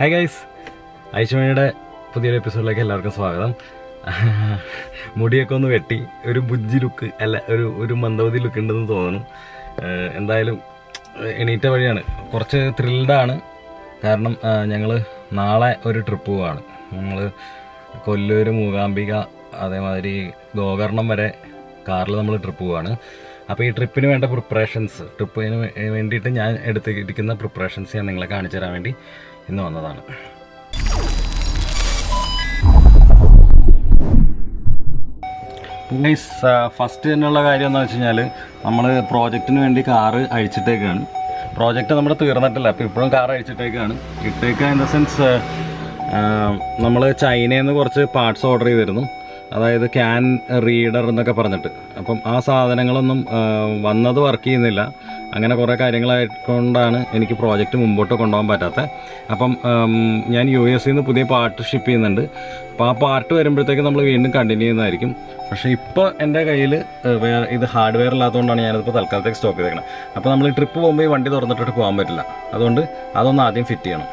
Hi guys, ഐശ്വര്യയുടെ പുതിയൊരു എപ്പിസോഡിലേക്ക് എല്ലാവർക്കും സ്വാഗതം. മുടിയൊക്കെ ഒന്ന് വെട്ടി ഒരു ബുജ്ജി ലുക്ക് അല്ല ഒരു മന്ദവതി ലുക്ക് ഉണ്ടെന്ന് തോന്നുന്നു. എന്തായാലും എണീറ്റ വഴിയാണ്. കുറച്ച് ത്രില്ഡാണ്. കാരണം ഞങ്ങൾ നാളെ ഒരു ട്രിപ്പ് പോവാണ്. നമ്മൾ കൊല്ലൂർ, മൂകാംബിക, അതേമാതിരി ഗോകർണം വരെ കാറിൽ നമ്മൾ ട്രിപ്പ് പോവാണ്. അപ്പോൾ ഈ ട്രിപ്പിന് വേണ്ട ട്രിപ്പിന് വേണ്ടിയിട്ട് ഞാൻ എടുത്തിരിക്കുന്ന പ്രിപ്പറേഷൻസ് ഞാൻ നിങ്ങളെ കാണിച്ചു തരാൻ വേണ്ടി ഇന്ന് വന്നതാണ്. ഫസ്റ്റ് തന്നെയുള്ള കാര്യം എന്താണെന്ന് വെച്ച് കഴിഞ്ഞാൽ നമ്മൾ പ്രോജക്റ്റിന് വേണ്ടി കാറ് അഴിച്ചിട്ടേക്കാണ്. പ്രോജക്റ്റ് നമ്മുടെ തീർന്നിട്ടില്ല. അപ്പോൾ ഇപ്പോഴും കാർ അഴിച്ചിട്ടേക്കാണ്. ഇൻ ദ സെൻസ് നമ്മൾ ചൈനയിൽ നിന്ന് കുറച്ച് പാർട്സ് ഓർഡർ ചെയ്തിരുന്നു. അതായത് ക്യാൻ റീഡർ എന്നൊക്കെ പറഞ്ഞിട്ട്. അപ്പം ആ സാധനങ്ങളൊന്നും വന്നത് വർക്ക് ചെയ്യുന്നില്ല. അങ്ങനെ കുറേ കാര്യങ്ങളായിക്കൊണ്ടാണ് എനിക്ക് പ്രോജക്റ്റ് മുമ്പോട്ട് കൊണ്ടുപോകാൻ പറ്റാത്തത്. അപ്പം ഞാൻ US നിന്ന് പുതിയ പാർട്ട് ഷിപ്പ് ചെയ്യുന്നുണ്ട്. അപ്പോൾ ആ പാർട്ട് വരുമ്പോഴത്തേക്ക് നമ്മൾ വീണ്ടും കണ്ടിന്യൂ ചെയ്യുന്നതായിരിക്കും. പക്ഷേ ഇപ്പോൾ എൻ്റെ കയ്യിൽ ഇത് ഹാർഡ്വെയർ ഇല്ലാത്തതുകൊണ്ടാണ് ഞാനിതിപ്പോൾ തൽക്കാലത്തേക്ക് സ്റ്റോപ്പ് ചെയ്തേക്കണം. അപ്പോൾ നമ്മൾ ട്രിപ്പ് പോകുമ്പോൾ ഈ വണ്ടി തുറന്നിട്ടിട്ട് പോകാൻ പറ്റില്ല. അതുകൊണ്ട് അതൊന്ന് ആദ്യം ഫിറ്റ് ചെയ്യണം.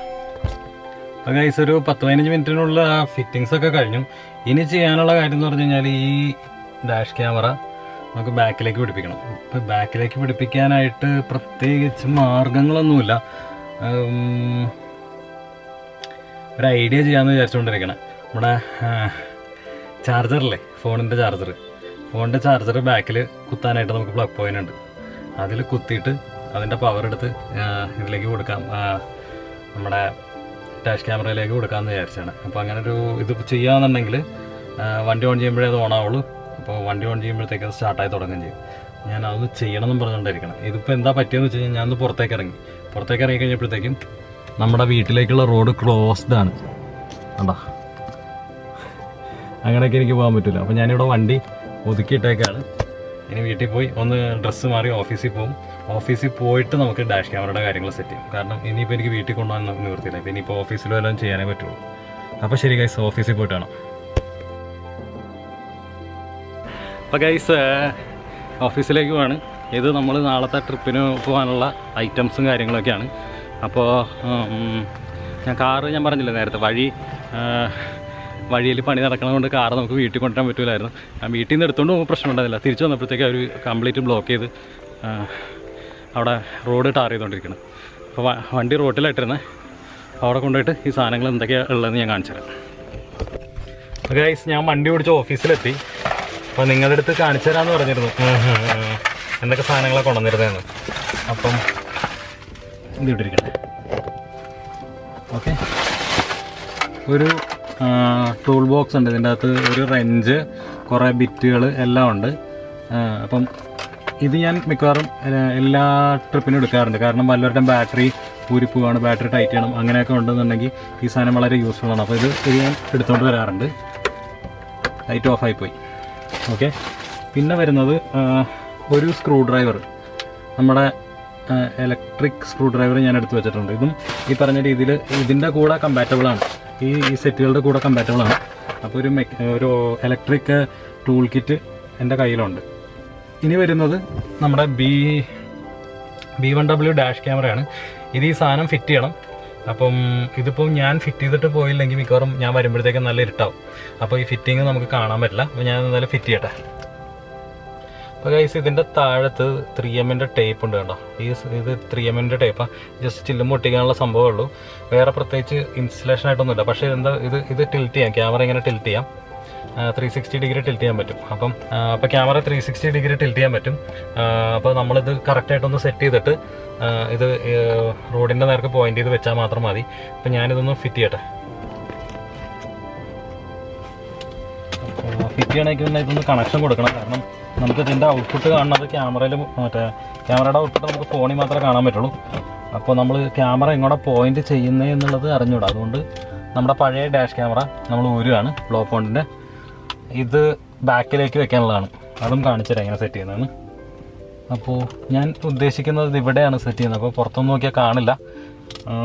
അപ്പോൾ ഗൈസ്, ഒരു 10-15 മിനിറ്റിനുള്ള ഫിറ്റിങ്സ് ഒക്കെ കഴിഞ്ഞു. ഇനി ചെയ്യാനുള്ള കാര്യം എന്ന് പറഞ്ഞു കഴിഞ്ഞാൽ ഈ ഡാഷ് ക്യാമറ നമുക്ക് ബാക്കിലേക്ക് പിടിപ്പിക്കണം. ഇപ്പോൾ ബാക്കിലേക്ക് പിടിപ്പിക്കാനായിട്ട് പ്രത്യേകിച്ച് മാർഗങ്ങളൊന്നുമില്ല. ഒരു ഐഡിയ ചെയ്യാമെന്ന് വിചാരിച്ചുകൊണ്ടിരിക്കണം. നമ്മുടെ ചാർജറില്ലേ, ഫോണിൻ്റെ ചാർജർ ബാക്കിൽ കുത്താനായിട്ട് നമുക്ക് പ്ലഗ് പോയിൻ്റ് ഉണ്ട്. അതിൽ കുത്തിയിട്ട് അതിൻ്റെ പവർ എടുത്ത് ഇതിലേക്ക് കൊടുക്കാം, നമ്മുടെ ഡാഷ് ക്യാമറയിലേക്ക് കൊടുക്കാമെന്ന് വിചാരിച്ചാണ്. അപ്പോൾ അങ്ങനെ ഒരു ഇത് ചെയ്യുകയാണെന്നുണ്ടെങ്കിൽ വണ്ടി ഓൺ ചെയ്യുമ്പോഴേ അത് ഓണാവുള്ളൂ. അപ്പോൾ വണ്ടി ഓൺ ചെയ്യുമ്പോഴത്തേക്ക് അത് സ്റ്റാർട്ടായി തുടങ്ങുകയും ചെയ്യും. ഞാൻ അതൊന്ന് ചെയ്യണമെന്നും പറഞ്ഞുകൊണ്ടിരിക്കണം. ഇതിപ്പോൾ എന്താ പറ്റിയെന്ന് വെച്ച് കഴിഞ്ഞാൽ ഞാനൊന്ന് പുറത്തേക്ക് ഇറങ്ങി കഴിഞ്ഞപ്പോഴത്തേക്കും നമ്മുടെ വീട്ടിലേക്കുള്ള റോഡ് ക്ലോസ്ഡ് ആണ്. കണ്ടോ, അങ്ങനെയൊക്കെ എനിക്ക് പോകാൻ പറ്റില്ല. അപ്പോൾ ഞാനിവിടെ വണ്ടി ഒതുക്കിയിട്ടേക്കാണ്. ഇനി വീട്ടിൽ പോയി ഒന്ന് ഡ്രസ്സ് മാറി ഓഫീസിൽ പോകും. ഓഫീസിൽ പോയിട്ട് നമുക്ക് ഡാഷ് ക്യാമറയുടെ കാര്യങ്ങൾ സെറ്റ് ചെയ്യും. കാരണം ഇനിയിപ്പോൾ എനിക്ക് വീട്ടിൽ കൊണ്ടുപോകാൻ നിവൃത്തിയില്ല. ഇപ്പോൾ ഇനിയിപ്പോൾ ഓഫീസിൽ വല്ലതും ചെയ്യാനേ പറ്റുള്ളൂ. അപ്പോൾ ശരി ഗൈസ്, ഓഫീസിൽ പോയിട്ട് വേണം. അപ്പോൾ ഗൈസ്, ഓഫീസിലേക്ക് പോവാണ്. ഇത് നമ്മൾ നാളത്തെ ട്രിപ്പിന് പോകാനുള്ള ഐറ്റംസും കാര്യങ്ങളൊക്കെയാണ്. അപ്പോൾ ഞാൻ പറഞ്ഞില്ല നേരത്തെ, വഴിയിൽ പണി നടക്കണതുകൊണ്ട് കാറ് നമുക്ക് വീട്ടിൽ കൊണ്ടുവരാൻ പറ്റില്ലായിരുന്നു. ഞാൻ വീട്ടിൽ നിന്ന് എടുത്തുകൊണ്ട് പോകുമ്പോൾ പ്രശ്നം ഉണ്ടായിരുന്നില്ല. തിരിച്ചു വന്നപ്പോഴത്തേക്ക് അവർ കംപ്ലീറ്റ് ബ്ലോക്ക് ചെയ്ത് അവിടെ റോഡ് ടാർ ചെയ്തുകൊണ്ടിരിക്കണം. അപ്പോൾ വണ്ടി റോഡിലായിട്ടിരുന്നത് അവിടെ കൊണ്ടുപോയിട്ട് ഈ സാധനങ്ങൾ എന്തൊക്കെയാണ് ഉള്ളതെന്ന് ഞാൻ കാണിച്ചു തരാം. ഗൈസ്, ഞാൻ വണ്ടി ഓടിച്ച് ഓഫീസിലെത്തി. അപ്പോൾ നിങ്ങളുടെ അടുത്ത് കാണിച്ചു തരാമെന്ന് പറഞ്ഞിരുന്നു എന്തൊക്കെ സാധനങ്ങളാണ് കൊണ്ടുവന്നിരുന്നതെന്ന്. അപ്പം ഇത് ഇട്ടിരിക്കട്ടെ. ഓക്കെ, ഒരു ടൂൾ ബോക്സ് ഉണ്ട്. ഇതിൻ്റെ അകത്ത് ഒരു റെഞ്ച്, കുറേ ബിറ്റുകൾ എല്ലാം ഉണ്ട്. അപ്പം ഇത് ഞാൻ മിക്കവാറും എല്ലാ ട്രിപ്പിനും എടുക്കാറുണ്ട്. കാരണം വല്ലവരുടെയും ബാറ്ററി ഊരിപ്പോവാണ്, ബാറ്ററി ടൈറ്റ് ചെയ്യണം, അങ്ങനെയൊക്കെ ഉണ്ടെന്നുണ്ടെങ്കിൽ ഈ സാധനം വളരെ യൂസ്ഫുൾ ആണ്. അപ്പോൾ ഇത് ഞാൻ എടുത്തുകൊണ്ട് വരാറുണ്ട്. ലൈറ്റ് ഓഫായിപ്പോയി. ഓക്കെ, പിന്നെ വരുന്നത് ഒരു സ്ക്രൂ ഡ്രൈവർ, നമ്മുടെ ഇലക്ട്രിക് സ്ക്രൂ ഡ്രൈവർ ഞാൻ എടുത്ത് വെച്ചിട്ടുണ്ട്. ഇതും ഈ പറഞ്ഞ രീതിയിൽ ഇതിൻ്റെ കൂടെ കമ്പാറ്റബിളാണ്, ഈ സെറ്റുകളുടെ കൂടെ കമ്പാറ്റബിളാണ്. അപ്പോൾ ഒരു ഇലക്ട്രിക് ടൂൾ കിറ്റ് എൻ്റെ കയ്യിലുണ്ട്. ഇനി വരുന്നത് നമ്മുടെ B1W ഡാഷ് ക്യാമറയാണ്. ഇത് ഈ സാധനം ഫിറ്റ് ചെയ്യണം. അപ്പം ഇതിപ്പോൾ ഞാൻ ഫിറ്റ് ചെയ്തിട്ട് പോയില്ലെങ്കിൽ മിക്കവാറും ഞാൻ വരുമ്പോഴത്തേക്കും നല്ല ഇരുട്ടാവും. അപ്പോൾ ഈ ഫിറ്റിങ് നമുക്ക് കാണാൻ പറ്റില്ല. അപ്പോൾ ഞാൻ എന്തായാലും ഫിറ്റ് ചെയ്യട്ടെ. അപ്പോൾ ഗൈസ്, ഇതിൻ്റെ താഴത്ത് 3M ടേപ്പ് ഉണ്ട്. കണ്ടോ, ഇത് 3M ടേപ്പാണ്. ജസ്റ്റ് ചില്ലും പൊട്ടിക്കാനുള്ള സംഭവമേ ഉള്ളൂ. വേറെ പ്രത്യേകിച്ച് ഇൻസ്റ്റലേഷൻ ആയിട്ടൊന്നുമില്ല. പക്ഷേ ഇത് ടിൽറ്റ് ചെയ്യാം, ക്യാമറ ഇങ്ങനെ ടിൽറ്റ് ചെയ്യാം. 360 ഡിഗ്രി ടിൽറ്റ് ചെയ്യാൻ പറ്റും. അപ്പോൾ ക്യാമറ 360 ഡിഗ്രി ടിൽറ്റ് ചെയ്യാൻ പറ്റും. അപ്പോൾ നമ്മളിത് കറക്റ്റായിട്ടൊന്ന് സെറ്റ് ചെയ്തിട്ട് ഇത് റോഡിൻ്റെ നേർക്ക് പോയിന്റ് ചെയ്ത് വെച്ചാൽ മാത്രം മതി. അപ്പോൾ ഞാനിതൊന്ന് ഫിറ്റ് ചെയ്യട്ടെ. ഫിറ്റ് ചെയ്യണമെങ്കിൽ ഇതൊന്ന് കണക്ഷൻ കൊടുക്കണം. കാരണം നമുക്ക് ഇതിൻ്റെ ഔട്ട്പുട്ട് കാണുന്നത് ക്യാമറയുടെ ഔട്ട്പുട്ട് നമുക്ക് ഫോണിൽ മാത്രമേ കാണാൻ പറ്റുള്ളൂ. അപ്പോൾ നമ്മൾ ക്യാമറ എങ്ങോട്ടാണ് പോയിന്റ് ചെയ്യുന്നത് എന്നുള്ളത് അറിഞ്ഞൂടാ. അതുകൊണ്ട് നമ്മുടെ പഴയ ഡാഷ് ക്യാമറ നമ്മൾ ഊരുകയാണ്, ബ്ലോ പോയിന്റിൻ്റെ. ഇത് ബാക്കിലേക്ക് വെക്കാനുള്ളതാണ്. അതും കാണിച്ചു തരാം എങ്ങനെ സെറ്റ് ചെയ്യുന്നതെന്ന്. അപ്പോൾ ഞാൻ ഉദ്ദേശിക്കുന്നത് ഇവിടെയാണ് സെറ്റ് ചെയ്യുന്നത്. അപ്പോൾ പുറത്തൊന്നും നോക്കിയാൽ കാണില്ല.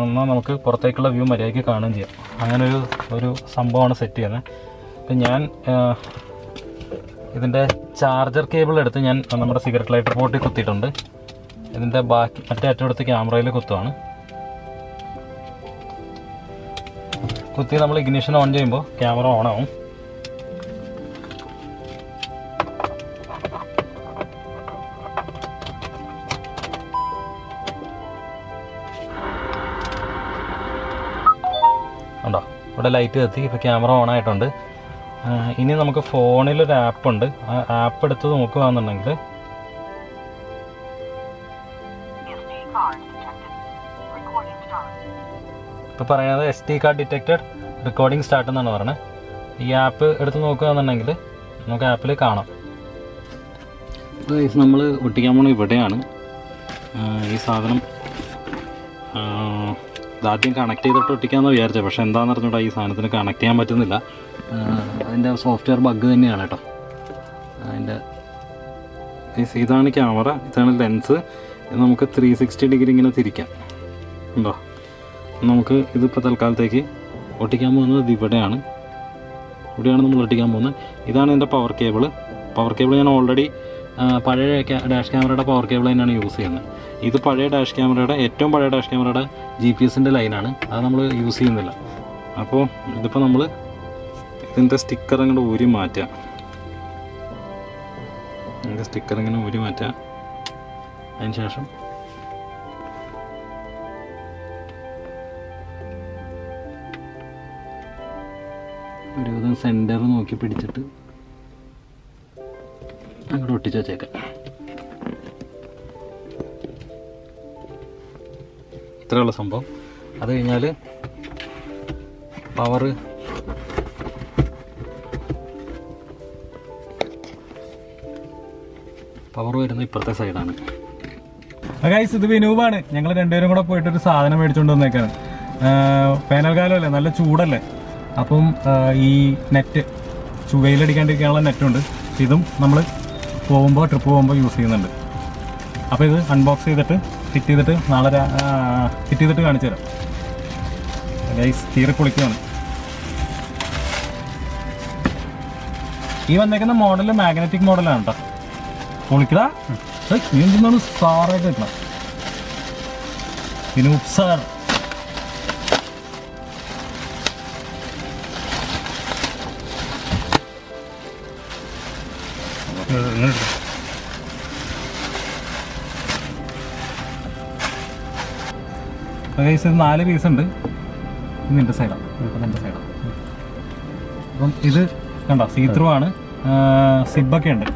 എന്നാൽ നമുക്ക് പുറത്തേക്കുള്ള വ്യൂ മര്യാദയ്ക്ക് കാണുകയും ചെയ്യാം. അങ്ങനെ ഒരു സംഭവമാണ് സെറ്റ് ചെയ്യുന്നത്. അപ്പം ഞാൻ ഇതിൻ്റെ ചാർജർ കേബിൾ എടുത്ത് ഞാൻ നമ്മുടെ സിഗരറ്റ് ലൈറ്റർ പോർട്ടിൽ കുത്തിയിട്ടുണ്ട്. ഇതിൻ്റെ ബാക്കി മറ്റേ അറ്റം എടുത്ത് ക്യാമറയിൽ കുത്തുവാണ്. കുത്തി നമ്മൾ ഇഗ്നിഷൻ ഓൺ ചെയ്യുമ്പോൾ ക്യാമറ ഓൺ ആവും. ഉണ്ടോ, ഇവിടെ ലൈറ്റ് കത്തി. ഇപ്പോൾ ക്യാമറ ഓൺ ആയിട്ടുണ്ട്. ഇനി നമുക്ക് ഫോണിലൊരു ആപ്പുണ്ട്. ആ ആപ്പ് എടുത്ത് നോക്കുകയാണെന്നുണ്ടെങ്കിൽ ഇപ്പോൾ പറയുന്നത് SD card detected, recording start എന്നാണ് പറയുന്നത്. ഈ ആപ്പ് എടുത്ത് നോക്കുകയാണെന്നുണ്ടെങ്കിൽ നമുക്ക് ആപ്പിൽ കാണാം. നമ്മൾ ഒട്ടിക്കാൻ പോകുന്നത് ഇവിടെയാണ്. ഈ സാധനം ആദ്യം കണക്ട് ചെയ്തിട്ട് ഒട്ടിക്കാമെന്ന് വിചാരിച്ചത്, പക്ഷേ എന്താണെന്ന് അറിഞ്ഞൂടാ, ഈ സാധനത്തിന് കണക്ട് ചെയ്യാൻ പറ്റുന്നില്ല. അതിൻ്റെ സോഫ്റ്റ്വെയർ ബഗ് തന്നെയാണ് കേട്ടോ. അതിൻ്റെ ഇതാണ് ക്യാമറ, ഇതാണ് ലെൻസ്. ഇത് നമുക്ക് 360 ഡിഗ്രി ഇങ്ങനെ തിരിക്കാം. ഉണ്ടോ, നമുക്ക് ഇതിപ്പോൾ തൽക്കാലത്തേക്ക് ഒട്ടിക്കാൻ പോകുന്നത് ഇവിടെയാണ് നമ്മൾ ഒട്ടിക്കാൻ പോകുന്നത്. ഇതാണ് ഇതിൻ്റെ പവർ കേബിൾ. ഞാൻ ഓൾറെഡി പഴയ ഡാഷ് ക്യാമറയുടെ പവർ കേബിൾ തന്നെയാണ് യൂസ് ചെയ്യുന്നത്. ഇത് പഴയ ഡാഷ് ക്യാമറയുടെ ഏറ്റവും പഴയ ഡാഷ് ക്യാമറയുടെ GPS-ൻ്റെ ലൈനാണ്. അത് നമ്മൾ യൂസ് ചെയ്യുന്നില്ല. അപ്പോൾ ഇതിപ്പോൾ നമ്മൾ ഇതിൻ്റെ സ്റ്റിക്കർ അങ്ങോട്ട് ഊരി മാറ്റുക. ഇതിൻ്റെ സ്റ്റിക്കർ ഇങ്ങനെ ഊരി മാറ്റുക. അതിന് ശേഷം ഒരു വിധം സെൻറ്റർ നോക്കി പിടിച്ചിട്ട് അങ്ങോട്ട് ഒട്ടിച്ച് വെച്ചേക്കാം. ഇത്രയുള്ള സംഭവം. അത് കഴിഞ്ഞാൽ പവർ വരുന്നത് ഇപ്പുറത്തെ സൈഡാണ്. ഗൈസ്, ഇത് വിനൂപാണ്. ഞങ്ങൾ രണ്ടുപേരും കൂടെ പോയിട്ടൊരു സാധനം മേടിച്ചുകൊണ്ട് വന്നേക്കാണ്. വേനൽക്കാലമല്ലേ, നല്ല ചൂടല്ലേ. അപ്പം ഈ നെറ്റ് വെയിലടിക്കാണ്ടിരിക്കാനുള്ള നെറ്റുണ്ട്. ഇതും നമ്മൾ ട്രിപ്പ് പോകുമ്പോൾ യൂസ് ചെയ്യുന്നുണ്ട്. അപ്പോൾ ഇത് അൺബോക്സ് ചെയ്തിട്ട് ഫിറ്റ് ചെയ്തിട്ട് നാളെ ഫിറ്റ് ചെയ്തിട്ട് കാണിച്ചു തരാം. ഗൈസ്, തീരെ പൊളിക്കുകയാണ്. ഈ വന്നേക്കുന്ന മോഡൽ മാഗ്നറ്റിക് മോഡലാണ് കേട്ടോ. പൊളിക്കടാ, നീ എന്താണ് സാറായിട്ട് കിട്ടണം. വിനൂപ് സാർ ഇത് 4 പീസുണ്ട്. നിന്റെ സൈഡാണ്. അപ്പം ഇത് കണ്ടോ, സീത്രൂ ആണ്. സിബൊക്കെ ഉണ്ട്.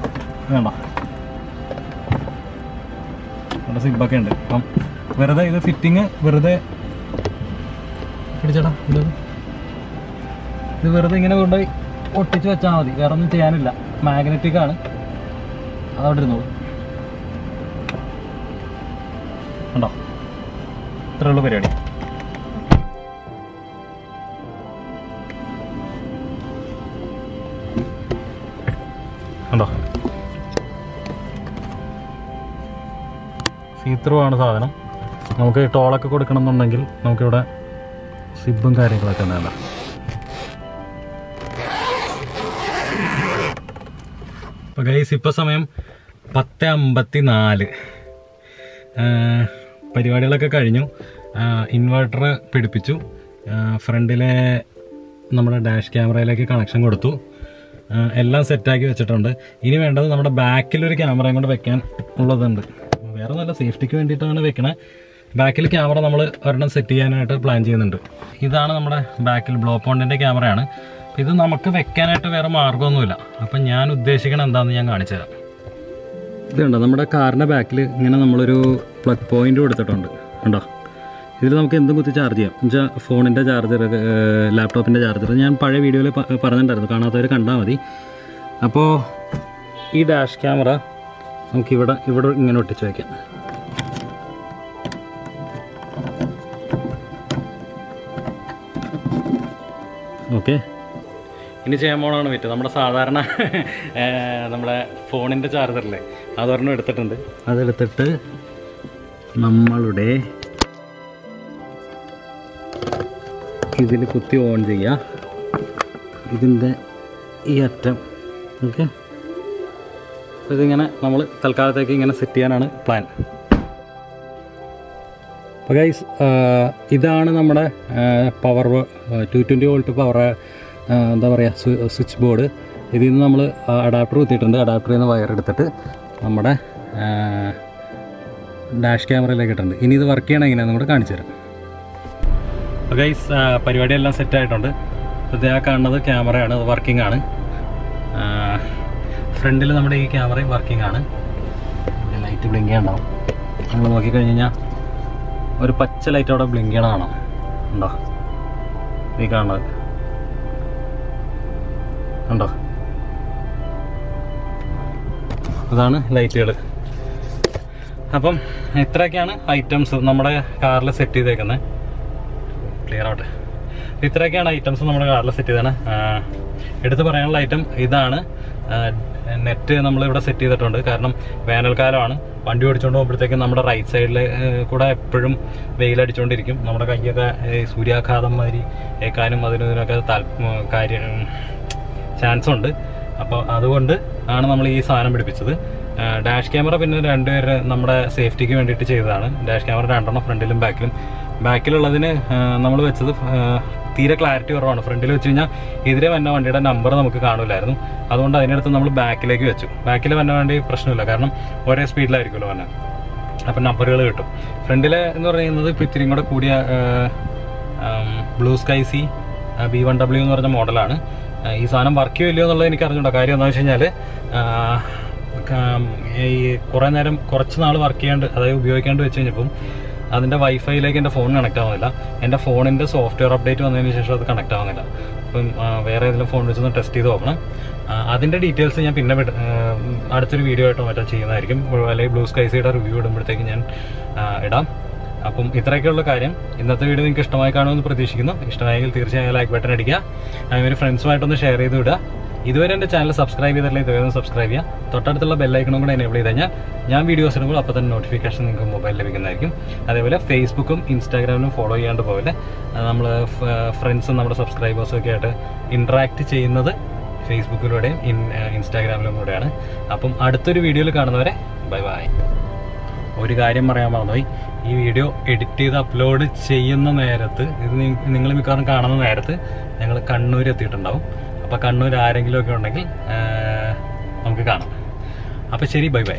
വേണ്ട, സിബൊക്കെ ഉണ്ട്. അപ്പം വെറുതെ ഇത് ഫിറ്റിങ് വെറുതെ പിടിച്ചടാ. ഇത് വെറുതെ ഇങ്ങനെ കൊണ്ടുപോയി ഒട്ടിച്ച് വെച്ചാൽ മതി, വേറെ ഒന്നും ചെയ്യാനില്ല. മാഗ്നറ്റിക് ആണ്. അതവിടെ ഇരുന്നോളൂ. ഉണ്ടോ, ഇത്രയുള്ള പരിപാടി. ഉണ്ടോ, സീത്രൂ ആണ് സാധനം. നമുക്ക് ടോളൊക്കെ കൊടുക്കണം എന്നുണ്ടെങ്കിൽ നമുക്കിവിടെ സിബും കാര്യങ്ങളൊക്കെ വേണ്ട. അപ്പോൾ ഗൈസ്, ഇപ്പോൾ സമയം 10:54. പരിപാടികളൊക്കെ കഴിഞ്ഞു. ഇൻവെർട്ടർ പിടിപ്പിച്ചു. ഫ്രണ്ടിലെ നമ്മുടെ ഡാഷ് ക്യാമറയിലേക്ക് കണക്ഷൻ കൊടുത്തു. എല്ലാം സെറ്റാക്കി വെച്ചിട്ടുണ്ട്. ഇനി വേണ്ടത് നമ്മുടെ ബാക്കിലൊരു ക്യാമറയും കൂടെ വെക്കാൻ ഉള്ളതുണ്ട്. വേറെ നല്ല സേഫ്റ്റിക്ക് വേണ്ടിയിട്ടാണ് വെക്കണേ. ബാക്കിൽ ക്യാമറ നമ്മൾ ഒരെണ്ണം സെറ്റ് ചെയ്യാനായിട്ട് പ്ലാൻ ചെയ്യുന്നുണ്ട്. ഇതാണ് നമ്മുടെ ബാക്കിൽ ബ്ലോ പോണ്ടിൻ്റെ ക്യാമറയാണ്. ഇത് നമുക്ക് വെക്കാനായിട്ട് വേറെ മാർഗ്ഗമൊന്നുമില്ല. അപ്പം ഞാൻ ഉദ്ദേശിക്കണം എന്താണെന്ന് ഞാൻ കാണിച്ചു തരാം. ഇതുണ്ടോ, നമ്മുടെ കാറിൻ്റെ ബാക്കിൽ ഇങ്ങനെ നമ്മളൊരു പ്ലഗ് പോയിൻ്റ് കൊടുത്തിട്ടുണ്ട്. ഉണ്ടോ, ഇതിൽ നമുക്ക് എന്തും കുത്തി ചാർജ് ചെയ്യാം. എന്നുവെച്ചാൽ ഫോണിൻ്റെ ചാർജർ, ലാപ്ടോപ്പിൻ്റെ ചാർജർ. ഞാൻ പഴയ വീഡിയോയിൽ പറഞ്ഞിട്ടുണ്ടായിരുന്നു, കാണാത്തവർ കണ്ടാൽ മതി. അപ്പോൾ ഈ ഡാഷ് ക്യാമറ നമുക്കിവിടെ ഇങ്ങനെ ഒട്ടിച്ച് വയ്ക്കാം. ഓക്കെ, ഇനി ചെയ്യാൻ പോകണമെന്ന് പറ്റും. നമ്മുടെ സാധാരണ നമ്മുടെ ഫോണിൻ്റെ ചാർജറില്ലേ, അതൊരെണ്ണം എടുത്തിട്ടുണ്ട്. അതെടുത്തിട്ട് നമ്മളുടെ ഇതിൽ കുത്തി ഓൺ ചെയ്യുക. ഇതിൻ്റെ ഈ അറ്റം. ഓക്കെ, ഇതിങ്ങനെ നമ്മൾ തൽക്കാലത്തേക്ക് ഇങ്ങനെ സെറ്റ് ചെയ്യാനാണ് പ്ലാൻ. അപ്പോൾ ഗൈസ് ഇതാണ് നമ്മുടെ പവർ 220 വോൾട്ട് പവർ എന്താ പറയുക സ്വിച്ച് ബോർഡ്. ഇതിൽ നിന്ന് നമ്മൾ അഡാപ്റ്റർ കുത്തിയിട്ടുണ്ട്. അഡാപ്റ്ററിൽ നിന്ന് വയർ എടുത്തിട്ട് നമ്മുടെ ഡാഷ് ക്യാമറയിലേക്ക് ഇട്ടിട്ടുണ്ട്. ഇനി ഇത് വർക്ക് ചെയ്യണം എങ്ങനെയാണെന്ന് കൂടെ കാണിച്ചു തരാം. അപ്പോൾ ഗൈസ് പരിപാടിയെല്ലാം സെറ്റായിട്ടുണ്ട്. അപ്പോൾ ഇതാ കാണുന്നത് ക്യാമറയാണ്, അത് വർക്കിംഗ് ആണ്. ഫ്രണ്ടിൽ നമ്മുടെ ഈ ക്യാമറയും വർക്കിംഗ് ആണ്. ലൈറ്റ് ബ്ലിങ്ക് ചെയ്യണ്ടാവും. നമ്മൾ നോക്കിക്കഴിഞ്ഞ് കഴിഞ്ഞാൽ ഒരു പച്ച ലൈറ്റ് അവിടെ ബ്ലിങ്ക് ചെയ്യണ കാണാം. ഉണ്ടോ ഈ കാണുന്നത് ഉണ്ടോ? അതാണ് ലൈറ്റുകൾ. അപ്പം ഇത്രയൊക്കെയാണ് ഐറ്റംസ് നമ്മുടെ കാറിൽ സെറ്റ് ചെയ്തേക്കുന്നത്. ക്ലിയർ ആവട്ടെ. ഇത്രയൊക്കെയാണ് ഐറ്റംസ് നമ്മുടെ കാറിൽ സെറ്റ് ചെയ്തതാണ്. എടുത്ത് പറയാനുള്ള ഐറ്റം ഇതാണ്. നെറ്റ് നമ്മളിവിടെ സെറ്റ് ചെയ്തിട്ടുണ്ട്. കാരണം വേനൽക്കാലമാണ്. വണ്ടി ഓടിച്ചുകൊണ്ട് പോകുമ്പോഴത്തേക്കും നമ്മുടെ റൈറ്റ് സൈഡിൽ കൂടെ എപ്പോഴും വെയിലടിച്ചുകൊണ്ടിരിക്കും. നമ്മുടെ കൈയൊക്കെ സൂര്യാഘാതം മാതിരി ഏക്കാനും ഇതിനൊക്കെ ചാൻസ് ഉണ്ട്. അപ്പോൾ അതുകൊണ്ട് ആണ് നമ്മൾ ഈ സാധനം പിടിപ്പിച്ചത്. ഡാഷ് ക്യാമറ പിന്നെ രണ്ടുപേര് നമ്മുടെ സേഫ്റ്റിക്ക് വേണ്ടിയിട്ട് ചെയ്തതാണ്. ഡാഷ് ക്യാമറ 2 ഫ്രണ്ടിലും ബാക്കിലും. ബാക്കിലുള്ളതിന് നമ്മൾ വെച്ചത് തീരെ ക്ലാരിറ്റി കുറവാണ്. ഫ്രണ്ടിൽ വെച്ച് കഴിഞ്ഞാൽ എതിരെ വന്ന വണ്ടിയുടെ നമ്പർ നമുക്ക് കാണില്ലായിരുന്നു. അതുകൊണ്ട് അതിനടുത്ത് നമ്മൾ ബാക്കിലേക്ക് വെച്ചു. ബാക്കിൽ വന്ന വണ്ടി പ്രശ്നമില്ല, കാരണം ഒരേ സ്പീഡിലായിരിക്കുമല്ലോ വന്നത്. അപ്പം നമ്പറുകൾ കിട്ടും. ഫ്രണ്ടിൽ എന്ന് പറയുന്നത് ഇപ്പോൾ ഇത്തിരി കൂടെ കൂടിയ ബ്ലൂ സ്കൈ സി B1W എന്ന് പറഞ്ഞ മോഡലാണ്. ഈ സാധനം വർക്ക് ചെയ്യില്ലയോ എന്നുള്ളത് എനിക്ക് അറിഞ്ഞൂടാ. കാര്യം എന്താണെന്ന് വെച്ച് കഴിഞ്ഞാൽ ഈ കുറച്ച് നാൾ വർക്ക് ചെയ്യാണ്ട്, അതായത് ഉപയോഗിക്കാണ്ട് വെച്ച് കഴിഞ്ഞപ്പം അതിൻ്റെ വൈഫൈയിലേക്ക് എൻ്റെ ഫോൺ കണക്ട് ആവുന്നില്ല. എൻ്റെ ഫോണിൻ്റെ സോഫ്റ്റ്വെയർ അപ്ഡേറ്റ് വന്നതിന് ശേഷം അത് കണക്ട് ആവുന്നില്ല. അപ്പം വേറെ ഏതെങ്കിലും ഫോൺ വെച്ചൊന്ന് ടെസ്റ്റ് ചെയ്ത് നോക്കണം. അതിൻ്റെ ഡീറ്റെയിൽസ് ഞാൻ പിന്നെ അടുത്തൊരു വീഡിയോ ആയിട്ടോ മറ്റോ ചെയ്യുന്നതായിരിക്കും. അല്ലെങ്കിൽ ബ്ലൂ സ്കൈസിയുടെ റിവ്യൂ ഇടുമ്പോഴത്തേക്ക് ഞാൻ ഇടാം. അപ്പം ഇത്രയൊക്കെയുള്ള കാര്യം. ഇന്നത്തെ വീഡിയോ നിങ്ങൾക്ക് ഇഷ്ടമായി കാണുമെന്ന് പ്രതീക്ഷിക്കുന്നു. ഇഷ്ടമായെങ്കിൽ തീർച്ചയായും ലൈക്ക് ബട്ടൺ അടിക്കുക. ഒരു ഫ്രണ്ട്സുമായിട്ടൊന്ന് ഷെയർ ചെയ്ത് വിടുക. ഇതുവരെ എൻ്റെ ചാനൽ സബ്സ്ക്രൈബ് ചെയ്തിട്ടില്ല, ഇതുവരെ ഒന്ന് സബ്സ്ക്രൈബ് ചെയ്യുക. തൊട്ടടുത്തുള്ള ബെല്ലൈക്കണും കൂടെ എനേബിൾ ചെയ്ത് കഴിഞ്ഞാൽ ഞാൻ വീഡിയോസ് ഇടുമ്പോൾ അപ്പോൾ തന്നെ നോട്ടിഫിക്കേഷൻ നിങ്ങൾക്ക് മൊബൈൽ ലഭിക്കുന്നതായിരിക്കും. അതേപോലെ ഫേസ്ബുക്കും ഇൻസ്റ്റാഗ്രാമിലും ഫോളോ ചെയ്യാണ്ട് പോലെ നമ്മൾ ഫ്രണ്ട്സും നമ്മുടെ സബ്സ്ക്രൈബേഴ്സും ഒക്കെ ആയിട്ട് ഇൻട്രാക്ട് ചെയ്യുന്നത് ഫേസ്ബുക്കിലൂടെയും ഇൻസ്റ്റാഗ്രാമിലും കൂടെയാണ്. അപ്പം അടുത്തൊരു വീഡിയോയിൽ കാണുന്നവരെ ബൈ ബൈ. ഒരു കാര്യം പറയാൻ മറന്നുപോയി. ഈ വീഡിയോ എഡിറ്റ് ചെയ്ത് അപ്ലോഡ് ചെയ്യുന്ന നേരത്ത്, ഇത് നിങ്ങൾ മിക്കവാറും കാണുന്ന നേരത്ത് ഞങ്ങൾ കണ്ണൂർ എത്തിയിട്ടുണ്ടാവും. അപ്പോൾ കണ്ണൂർ ആരെങ്കിലും ഒക്കെ ഉണ്ടെങ്കിൽ നമുക്ക് കാണാം. അപ്പോൾ ശരി, ബൈ ബൈ.